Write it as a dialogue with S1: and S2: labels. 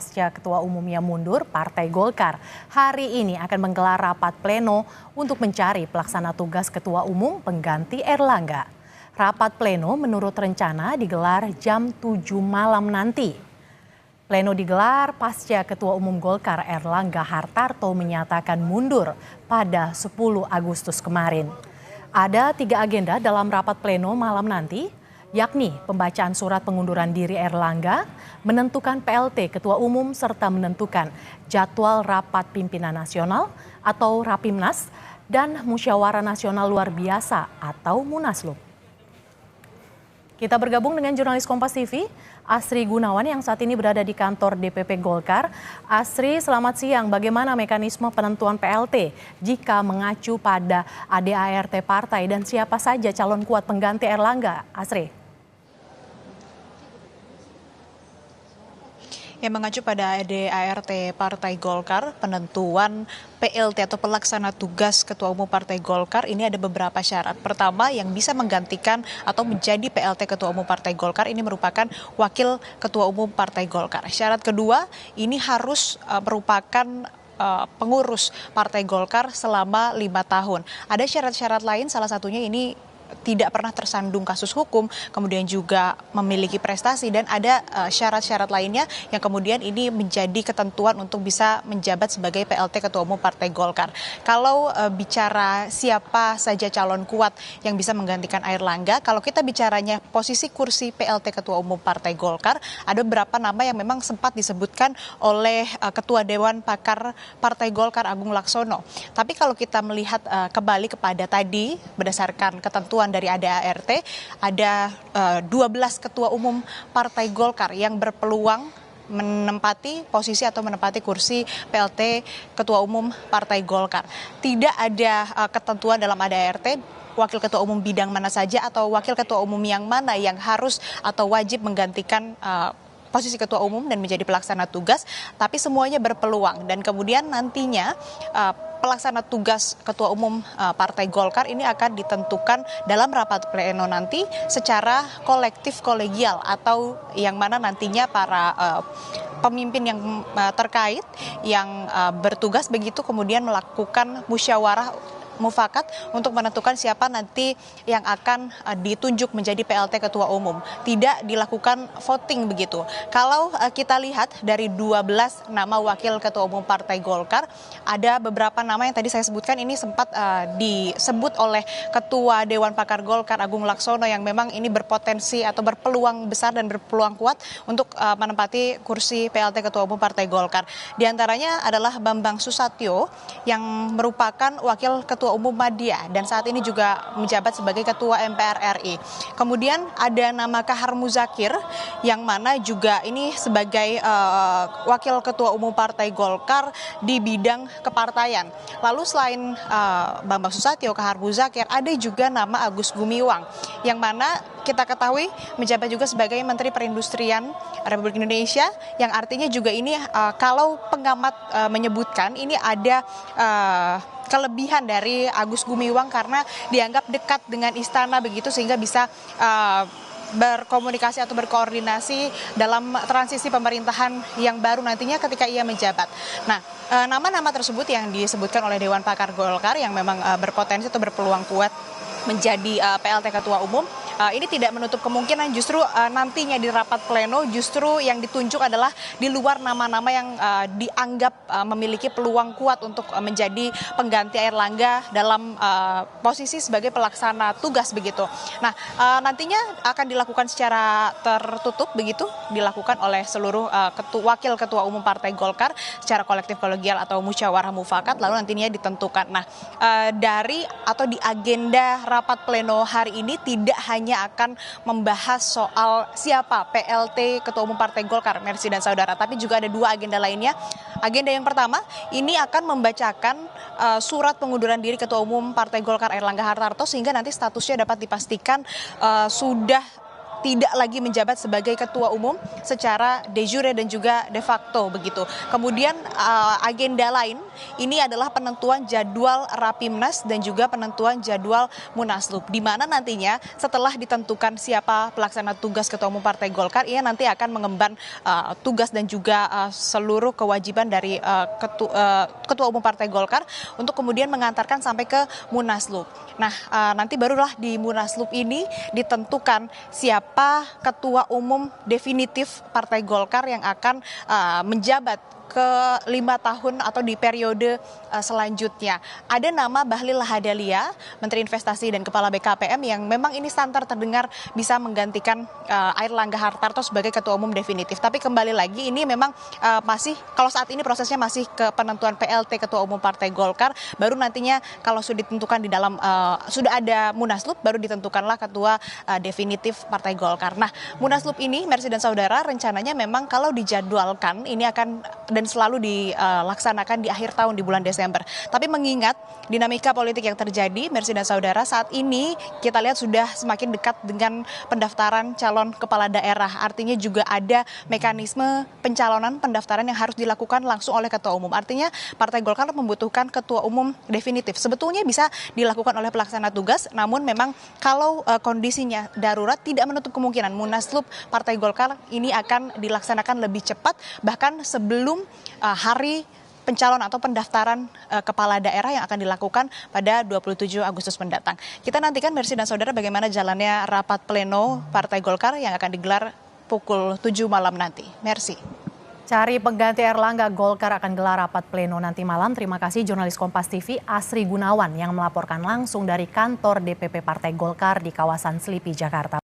S1: pasca Ketua Umumnya mundur, Partai Golkar hari ini akan menggelar rapat pleno untuk mencari pelaksana tugas Ketua Umum pengganti Erlangga. Rapat pleno menurut rencana digelar jam 7 malam nanti. Pleno digelar pasca Ketua Umum Golkar Erlangga Hartarto menyatakan mundur pada 10 Agustus kemarin. Ada 3 agenda dalam rapat pleno malam nanti, yakni pembacaan surat pengunduran diri Erlangga, menentukan PLT Ketua Umum, serta menentukan jadwal rapat pimpinan nasional atau Rapimnas dan Musyawarah Nasional Luar Biasa atau Munaslup. Kita bergabung dengan jurnalis Kompas TV, Asri Gunawan yang saat ini berada di kantor DPP Golkar. Asri, selamat siang. Bagaimana mekanisme penentuan PLT jika mengacu pada ADART partai dan siapa saja calon kuat pengganti Erlangga? Asri.
S2: Yang mengacu pada ADART Partai Golkar, penentuan PLT atau pelaksana tugas Ketua Umum Partai Golkar ini ada beberapa syarat. Pertama, yang bisa menggantikan atau menjadi PLT Ketua Umum Partai Golkar ini merupakan Wakil Ketua Umum Partai Golkar. Syarat kedua, ini harus merupakan pengurus Partai Golkar selama 5 tahun. Ada syarat-syarat lain, salah satunya ini tidak pernah tersandung kasus hukum, kemudian juga memiliki prestasi, dan ada syarat-syarat lainnya yang kemudian ini menjadi ketentuan untuk bisa menjabat sebagai PLT Ketua Umum Partai Golkar. Kalau bicara siapa saja calon kuat yang bisa menggantikan Erlangga, kalau kita bicaranya posisi kursi PLT Ketua Umum Partai Golkar, ada beberapa nama yang memang sempat disebutkan oleh Ketua Dewan Pakar Partai Golkar Agung Laksono. Tapi kalau kita melihat kembali kepada tadi, berdasarkan ketentuan dari ADART, ada 12 ketua umum Partai Golkar yang berpeluang menempati posisi atau menempati kursi PLT Ketua Umum Partai Golkar. Tidak ada ketentuan dalam ADART wakil ketua umum bidang mana saja atau wakil ketua umum yang mana yang harus atau wajib menggantikan posisi ketua umum dan menjadi pelaksana tugas, tapi semuanya berpeluang. Dan kemudian nantinya pelaksana tugas Ketua Umum Partai Golkar ini akan ditentukan dalam rapat pleno nanti secara kolektif kolegial, atau yang mana nantinya para pemimpin yang terkait yang bertugas begitu kemudian melakukan musyawarah mufakat untuk menentukan siapa nanti yang akan ditunjuk menjadi PLT Ketua Umum. Tidak dilakukan voting begitu. Kalau kita lihat dari 12 nama wakil Ketua Umum Partai Golkar, ada beberapa nama yang tadi saya sebutkan ini sempat disebut oleh Ketua Dewan Pakar Golkar Agung Laksono yang memang ini berpotensi atau berpeluang besar dan berpeluang kuat untuk menempati kursi PLT Ketua Umum Partai Golkar. Di antaranya adalah Bambang Susatyo yang merupakan wakil Ketua Umum Madya dan saat ini juga menjabat sebagai Ketua MPR RI. Kemudian ada nama Kahar Muzakir yang mana juga ini sebagai wakil Ketua Umum Partai Golkar di bidang kepartaian. Lalu selain Bambang Susatyo, Kahar Muzakir, ada juga nama Agus Gumiwang yang mana kita ketahui menjabat juga sebagai Menteri Perindustrian Republik Indonesia, yang artinya juga ini kalau pengamat menyebutkan ini ada kelebihan dari Agus Gumiwang karena dianggap dekat dengan istana begitu, sehingga bisa berkomunikasi atau berkoordinasi dalam transisi pemerintahan yang baru nantinya ketika ia menjabat. Nah, nama-nama tersebut yang disebutkan oleh Dewan Pakar Golkar yang memang berpotensi atau berpeluang kuat menjadi PLT Ketua Umum, ini tidak menutup kemungkinan justru nantinya di rapat pleno justru yang ditunjuk adalah di luar nama-nama yang dianggap memiliki peluang kuat untuk menjadi pengganti Erlangga dalam posisi sebagai pelaksana tugas begitu. Nah, nantinya akan dilakukan secara tertutup begitu, dilakukan oleh seluruh wakil Ketua Umum Partai Golkar secara kolektif kolegial atau musyawarah mufakat, lalu nantinya ditentukan. Nah, dari atau di agenda rapat pleno hari ini tidak hanya akan membahas soal siapa PLT Ketua Umum Partai Golkar, Mercy dan saudara, tapi juga ada 2 agenda lainnya. Agenda yang pertama ini akan membacakan surat pengunduran diri Ketua Umum Partai Golkar Erlangga Hartarto, sehingga nanti statusnya dapat dipastikan sudah tidak lagi menjabat sebagai ketua umum secara de jure dan juga de facto begitu. Kemudian agenda lain ini adalah penentuan jadwal Rapimnas dan juga penentuan jadwal Munaslup, di mana nantinya setelah ditentukan siapa pelaksana tugas ketua umum Partai Golkar, ia nanti akan mengemban tugas dan juga seluruh kewajiban dari ketua umum Partai Golkar untuk kemudian mengantarkan sampai ke Munaslup. Nah, nanti barulah di Munaslup ini ditentukan siapa ketua umum definitif Partai Golkar yang akan menjabat ke 5 tahun atau di periode selanjutnya. Ada nama Bahlil Lahadalia, Menteri Investasi dan Kepala BKPM, yang memang ini santer terdengar bisa menggantikan Airlangga Hartarto sebagai ketua umum definitif. Tapi kembali lagi ini memang masih, kalau saat ini prosesnya masih ke penentuan PLT ketua umum Partai Golkar, baru nantinya kalau sudah ditentukan di dalam sudah ada Munaslup, baru ditentukanlah ketua definitif Partai Golkar. Nah, Munaslup ini, Mercy dan Saudara, rencananya memang kalau dijadwalkan ini akan dan selalu dilaksanakan di akhir tahun di bulan Desember. Tapi mengingat dinamika politik yang terjadi, Mercy dan Saudara, saat ini kita lihat sudah semakin dekat dengan pendaftaran calon kepala daerah. Artinya juga ada mekanisme pencalonan pendaftaran yang harus dilakukan langsung oleh ketua umum. Artinya Partai Golkar membutuhkan ketua umum definitif. Sebetulnya bisa dilakukan oleh pelaksana tugas, namun memang kalau kondisinya darurat tidak menutup kemungkinan Munaslup Partai Golkar ini akan dilaksanakan lebih cepat, bahkan sebelum hari pencalon atau pendaftaran kepala daerah yang akan dilakukan pada 27 Agustus mendatang. Kita nantikan, Mercy dan Saudara, bagaimana jalannya rapat pleno Partai Golkar yang akan digelar pukul 7 malam nanti. Mercy.
S1: Cari pengganti Erlangga, Golkar akan gelar rapat pleno nanti malam. Terima kasih jurnalis Kompas TV Asri Gunawan yang melaporkan langsung dari kantor DPP Partai Golkar di kawasan Selipi, Jakarta.